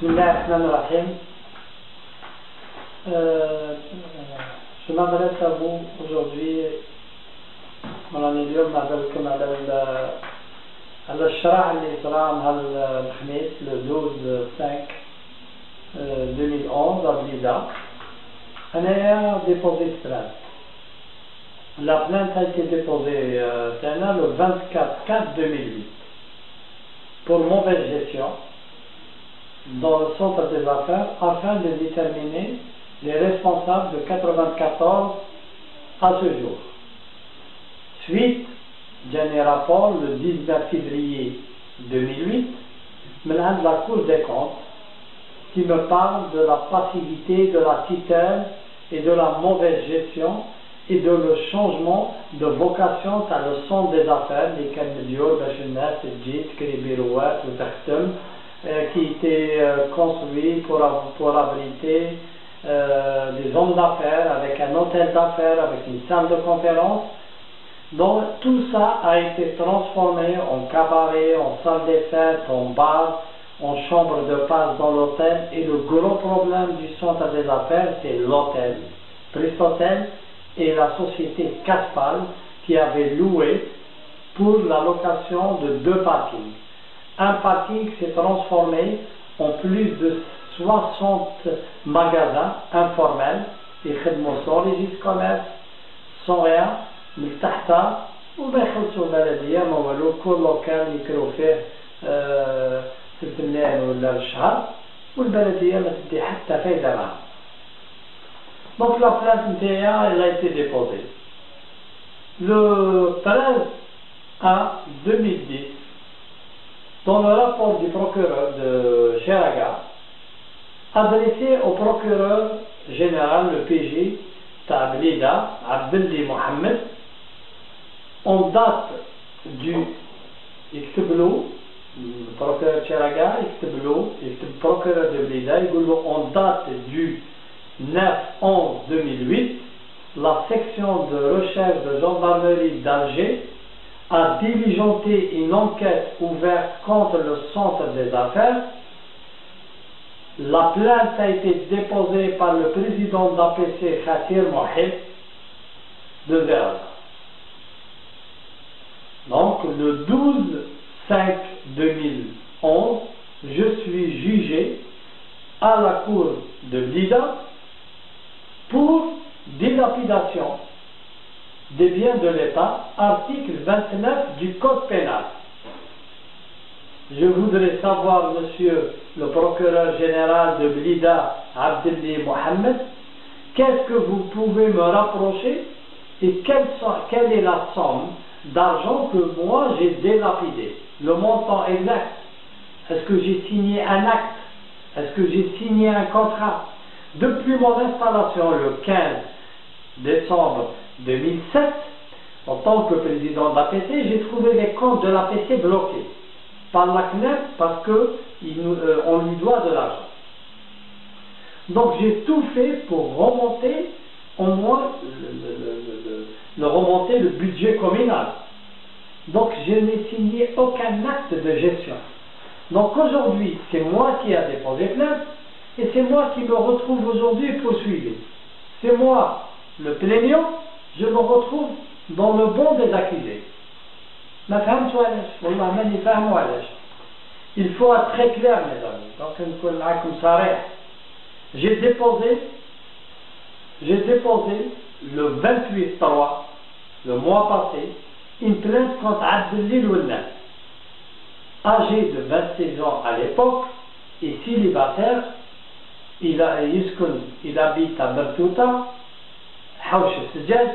Bismillahirrahmanirrahim. Je m'adresse à vous aujourd'hui اليوم نعطيكم على الشرع اللي صرا نهار الخميس le 12/5/2011 à Blida. أنا déposé plainte. La plainte a été déposée le 24/4/2008 pour mauvaise gestion dans le centre des affaires afin de déterminer les responsables de 94 à ce jour. Suite d'un rapport le 19 février 2008 de la Cour des comptes qui me parle de la passivité, de la tutelle et de la mauvaise gestion et de le changement de vocation à le centre des affaires qui était construit pour abriter des hommes d'affaires avec un hôtel d'affaires, avec une salle de conférence. Donc tout ça a été transformé en cabaret, en salle des fêtes, en bar, en chambre de passe dans l'hôtel. Et le gros problème du centre des affaires, c'est l'hôtel. Pristotel et la société Caspal qui avait loué pour la location de 2 parkings. Un parking s'est transformé en plus de 60 magasins informels et sans registre commerce, sans rien. من تحتها وما يخلصوا بلدية ما والو كل لوكال يكرو فيه 6 ملايين ولا بالشهر والبلدية ما تدي حتى فايدة معها. Donc la plainte NTA elle a été déposée le 13/1/2010 dans le rapport du procureur de Cheraga adressé au procureur général le PJ Blida Abdelli Mohamed en date du Iktiblo, le procureur Cheraga, Iktiblo, le procureur de Blida, en date du 9/11/2008, la section de recherche de gendarmerie d'Alger a diligenté une enquête ouverte contre le centre des affaires. La plainte a été déposée par le président d'APC Khatir Mohib de Verza. Donc le 12/5/2011, je suis jugé à la cour de Blida pour dilapidation des biens de l'État, article 29 du Code pénal. Je voudrais savoir, monsieur le procureur général de Blida, Abdelli Mohamed, qu'est-ce que vous pouvez me rapprocher et quelle est la somme d'argent que moi j'ai délapidé, le montant exact. Est-ce que j'ai signé un acte? Est-ce que j'ai signé un contrat? Depuis mon installation le 15 décembre 2007, en tant que président de l'APC, j'ai trouvé les comptes de l'APC bloqués par la CNEP parce qu'on lui doit de l'argent. Donc j'ai tout fait pour remonter au moins remonter le budget communal. Donc je n'ai signé aucun acte de gestion. Donc aujourd'hui, c'est moi qui ai déposé plainte et c'est moi qui me retrouve aujourd'hui poursuivi. C'est moi le plaignant, je me retrouve dans le banc des accusés. ما فهمتوا علاش والله ماني فاهموا علاش. Il faut être très clair mes amis, donc نكون معكم صريح. J'ai déposé le 28/3 le mois passé une plainte contre Abdelli Lounan, âgé de 26 ans à l'époque et célibataire. Il habite à Bertouta, Hauch Sejaj,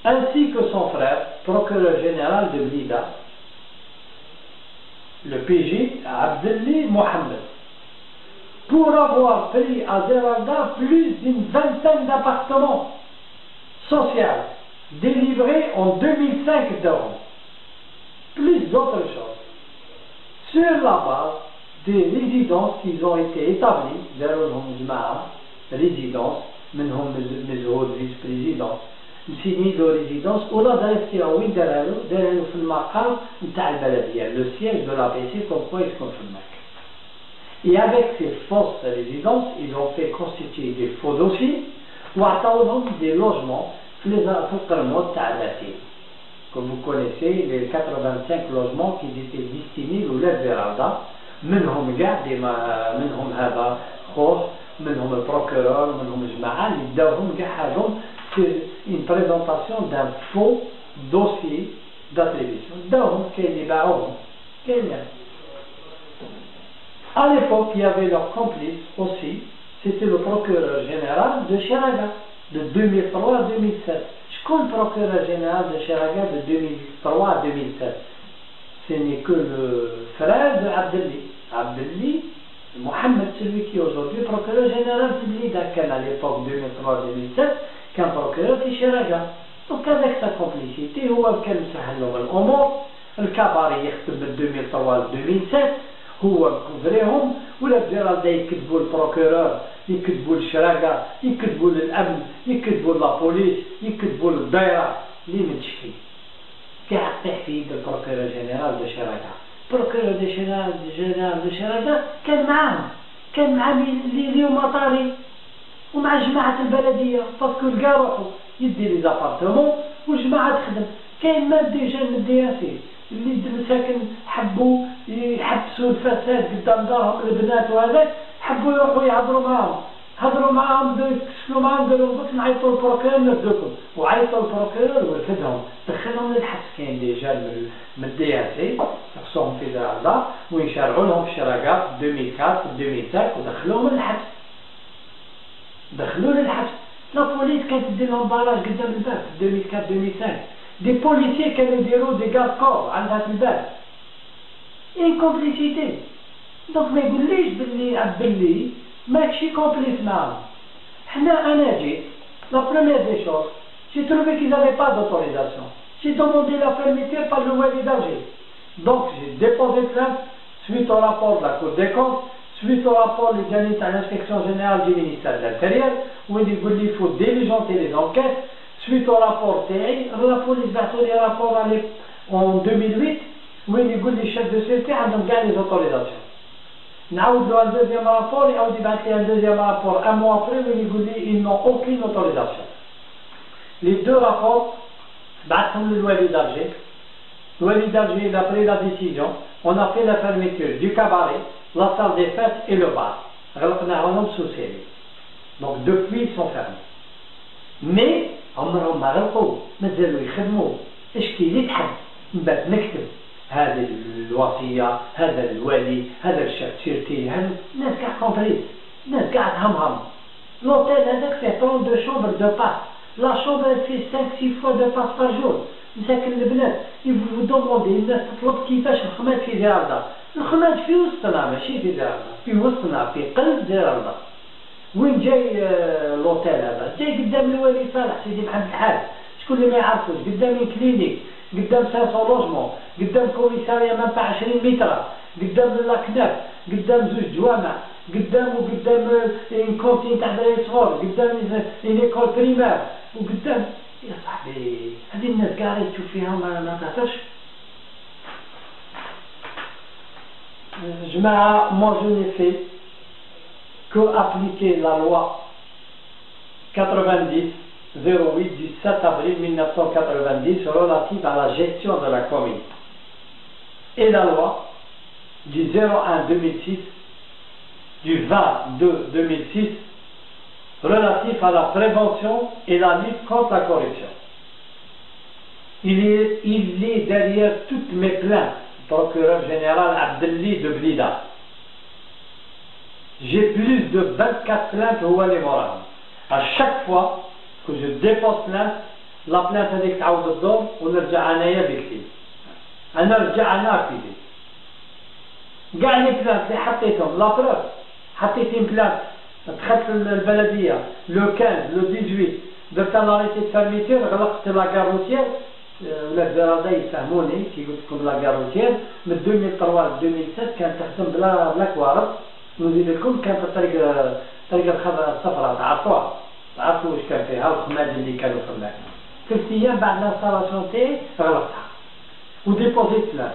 ainsi que son frère, procureur général de Blida, le PJ Abdelli Mohamed, pour avoir pris à Zeralda plus d'une vingtaine d'appartements sociaux délivrés en 2005 d'euros, plus d'autres choses, sur la base des résidences qui ont été établies, résidences, vice-présidence, مسيني له ريزيدونس ولا دارت فيها وين دارها في المقر نتاع البلديه لو سياج دو لا بي سي كوم كوا يسكن في المكان. Et avec ces fausses résidences, ils ont fait constituer des faux dossiers ou attendant des logements les comme vous connaissez les 85 logements qui étaient destinés aux Esmeralda, منهم كاع ديما منهم هذا خوف منهم البروكورور منهم الجماعه اللي داوهم كاع حاجهم في une présentation d'un faux dossier d'attribution داوهم كاين اللي باعوهم كاين. À l'époque, il y avait leur complice aussi, c'était le procureur général de Chiraga, de 2003 à 2007. Je connais le procureur général de Chiraga de 2003 à 2007. Ce n'est que le frère de Abdelli. Abdelli, Mohamed, celui qui est aujourd'hui procureur général de Blida, à l'époque 2003-2007, qu'un procureur de Chiraga. Donc avec sa complicité, il a fait le cabaret de 2003 à 2007. هو مكفريهم ولا الجرالدة يكذبوا البروكورور يكذبوا الشراقة يكذبوا للأمن يكذبوا لابوليس يكذبوا للدائرة اللي من تشكي كاع تحفيد البروكورور جنرال دو شراقة البروكورور جنرال دو شراقة كان معاهم اللي مطاري ومع جماعة البلدية باسكو لقا روحو يدي لي زابارتمون وجماعة تخدم كاين ما ديجا من الدياسي اللي المساكن حبوا يحبسوا الفساد قدام دارهم البنات وهذاك حبوا يروحوا يهضروا معاهم هضروا معاهم كسلوا معاهم قالوا بك نعيطوا للبروكيرور نردوكم وعيطوا للبروكيرور ورفدهم دخلهم للحبس كاين ديجا من الدي اس اي خصهم في دار ويشرعوا لهم في الشراكات 2004 2005 ودخلوهم للحبس دخلوا للحبس لا بوليس كانت دير لهم باراج قدام الباب 2004 2005 des policiers qui avaient des rôles de garde-corps à l'Atibad. Une complicité. Donc, ما يقوليش باللي عبالي ماكشي complice معاهم. أنا جيت la première des choses, j'ai trouvé qu'ils n'avaient pas d'autorisation. J'ai demandé la fermeture par le Wali d'Alger. Donc, j'ai déposé plainte suite au rapport de la Cour des comptes, suite au rapport de l'inspection générale du ministère de l'Intérieur, où il faut diligenter les enquêtes. Suite au rapport TI, la police a fait un rapport en 2008 où il dit que les chefs de sécurité ont gagné les autorisations. Nous avons un deuxième rapport et on a un deuxième rapport un mois après où il dit qu'ils n'ont aucune autorisation. Les deux rapports, le Wali d'Alger. Le Wali d'Alger a pris la décision, on a fait la fermeture du cabaret, la salle des fêtes et le bar. Donc depuis ils sont fermés. Mais عمرهم ما غلقوا مازالوا يخدموا اش كي يتحب من بعد نكتب هذه الوصيه هذا الوالي هذا الشيف تشيرتي هذا الناس كاع كومبليس الناس كاع تهمهم لوتيل هذاك فيه 32 شومبر دو باس لا شومبر فيه 5-6 fois de passe par jour مساكن البنات يفو دوموندي الناس تطلب كيفاش الخماد في زرالدا الخماد في وسطنا ماشي في زرالدا في وسطنا في قلب زرالدا وين جاي لوتيل هذا؟ جاي قدام الوالي صالح سيدي محمد الحاج شكون اللي ما يعرفوش قدام كلينيك قدام 500 لوجمون قدام كوميساريا منبع 20 متر قدام لاكناف قدام زوج جوامع قدام ان كونتين تاع دراري صغار قدام ان ايكول بريمير وقدام يا صاحبي هذه الناس كاع تشوف فيها ما تهترش جماعه مو جو ني في que appliquer la loi 90-08 du 7 avril 1990 relative à la gestion de la commune et la loi du 01-2006 du 20-2-2006 relatif à la prévention et la lutte contre la corruption. Il est derrière toutes mes plaintes, procureur général Abdelli de Blida. J'ai plus de 24 plaintes au Wali Moran. À chaque fois que je dépose plainte, la plainte هذيك تعاود الدور ونرجع انايا بكتير. انا رجع انا كتير. كاع لي بلانت اللي حطيتهم لا بروف حطيت بلانت دخلت البلديه لو 15 لو 18 درت لاريتي فيرميتور غلقت لا كاروتير ولا الزرادة يفهموني كي قلت لكم لا كاروتير من 2003 ل 2007 كانت تخدم بلا كوارث. نزيد لكم كانت الطريقة الصفراء تعرفوها تعرفوا واش كان فيها الخماد اللي كانوا في الماء 3 أيام بعد الانستالاسيون تاعي غلقتها وديبوزيت بلان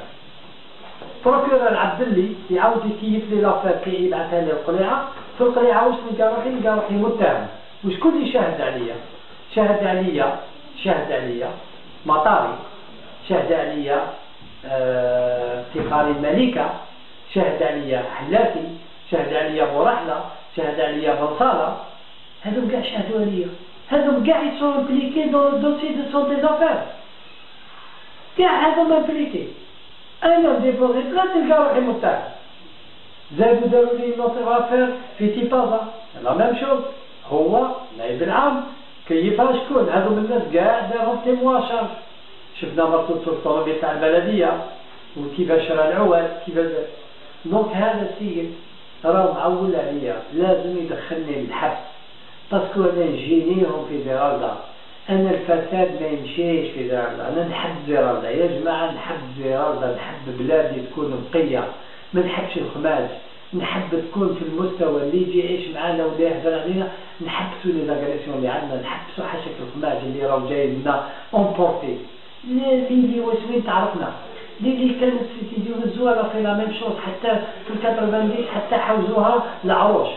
بروكورور عبد اللي يعاود يكيف لي لافير كي يبعثها لي القليعه، في القليعه واش نلقى روحي متهم. وشكون اللي شاهد عليا؟ شاهد عليا مطاري، شاهد عليا افتخاري الملكه، شاهد عليا حلافي، شاهد عليا بورحله، شاهد عليا بنصاله. هذوم كاع شاهدوا عليا، هذوم كاع يسون امبليكي دون الدوسي دو سون دي زافير، كاع هذوم امبليكي. انا ديبوزي بلا تلقى روحي متهم. زادوا داروا لي نوتر افير في تيبازا لا ميم شوز، هو نائب العام كيفها شكون؟ هذوم الناس كاع دارهم تيمواشر. شفنا مرتو السلطان تاع البلديه وكيفاش راه العواد كيفاش. دونك هذا السيد راه معول عليا، لازم يدخلني للحبس باسكو انا نجينيهم في زيرالدا. انا الفساد ما يمشيش في زيرالدا، انا نحب زيرالدا يا جماعه، نحب زيرالدا، نحب بلادي تكون نقيه، ما نحبش الخماج، نحب تكون في المستوى اللي يجي يعيش معنا ولا يهضر علينا نحبسوا لي زاغريسيون اللي عندنا، نحبسوا حاشاك الخماج اللي راهو جاي لنا اونبورتي، اللي وين تعرفنا اللي كانت في تيجي الزوالة في لا ميم شوز، حتى في الكاترفانديس حتى حوزوها العروش،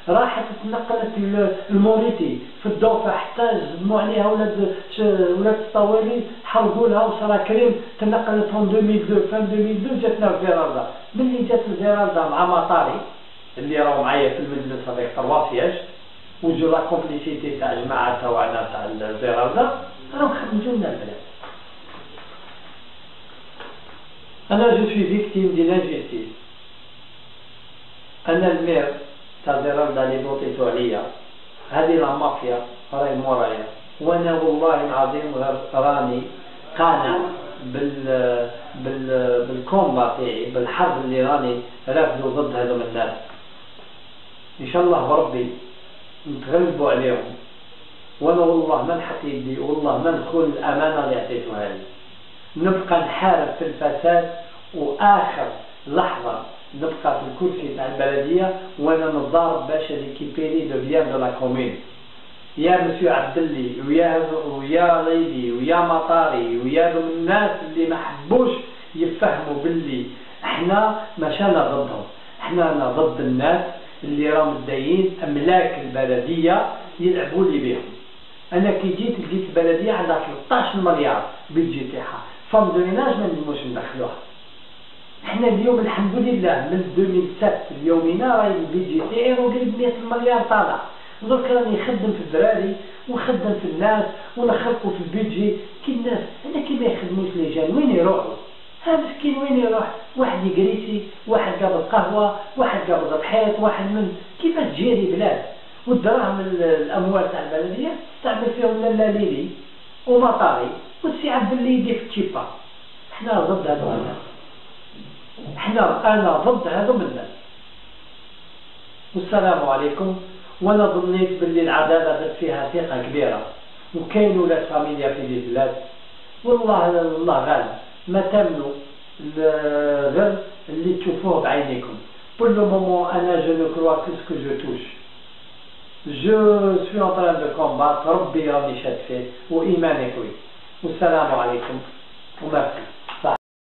راحت تنقلت الموريتي في الدوفة حتى جمعوا عليها ولاد الطوالي حرقوا لها وصرا كريم، تنقلت في 2002 في 2002 جاتنا الزيرالدا. ملي جات الزيرالدا مع مطاري اللي راهو معايا في المجلس هذاك 3 سياج وجو لا كومبليسيتي تاع جماعة تاعنا تاع الزيرالدا، راهو خرجوا لنا البلاد. أنا جو سوي فيكتيم دي لانجستيس. أنا المير تاع زيرالدا اللي فوتيتو عليا، هذه لا مافيا راهي مورايا، وأنا والله العظيم راني قانع بالكومبا تاعي، بالحرب اللي راني رافدو ضد هذوم الناس. إن شاء الله بربي نتغلبوا عليهم، وأنا والله ما نحط يدي، والله ما نخون الأمانة اللي عطيتوها لي. نبقى نحارب في الفساد، واخر لحظه نبقى في الكرسي تاع البلديه وانا نضارب باش ريكيبيري دو بيان دو لا كومين. يا مسيو عبد اللي ويا ليدي ويا مطاري ويا دوم الناس اللي ما حبوش يفهموا باللي احنا ماشانا ضدهم، احنا ضد الناس اللي راهم مدايين املاك البلديه يلعبوا لي بهم. انا كي جيت لقيت البلديه عندها 13 مليار بيدجي تاعها، فم دو ميناج ما نجموش ندخلوها. احنا اليوم الحمد لله من 2007 اليومنا راهي البيدجي تاعي قريب 100 مليار طالع. درك راني نخدم في الدراري ونخدم في الناس ونخلقوا في البيدجي كي الناس. انا كي ما يخدموش لي جان وين يروحوا؟ ها مسكين وين يروح؟ واحد يجريسي، واحد قابض قهوه، واحد قابض الحيط، واحد من كيفاش تجيري بلاد. والدراهم الاموال تاع البلديه تعمل فيهم لالا ليلي ومطاري والسي عبد اللي يدي في التشيبا. احنا ضد هذو الناس، انا ضد هذو الناس. والسلام عليكم. وانا ظنيت باللي العداله درت فيها ثقه كبيره وكاين ولاد فاميليا في البلاد، والله الله غالب ما تمنوا غير اللي تشوفوه بعينيكم. pour le moment انا je ne crois que ce que je touche. Je suis en train de combattre. ربي راني شاد فيه وإيماني قوي. والسلام عليكم ومرحبا.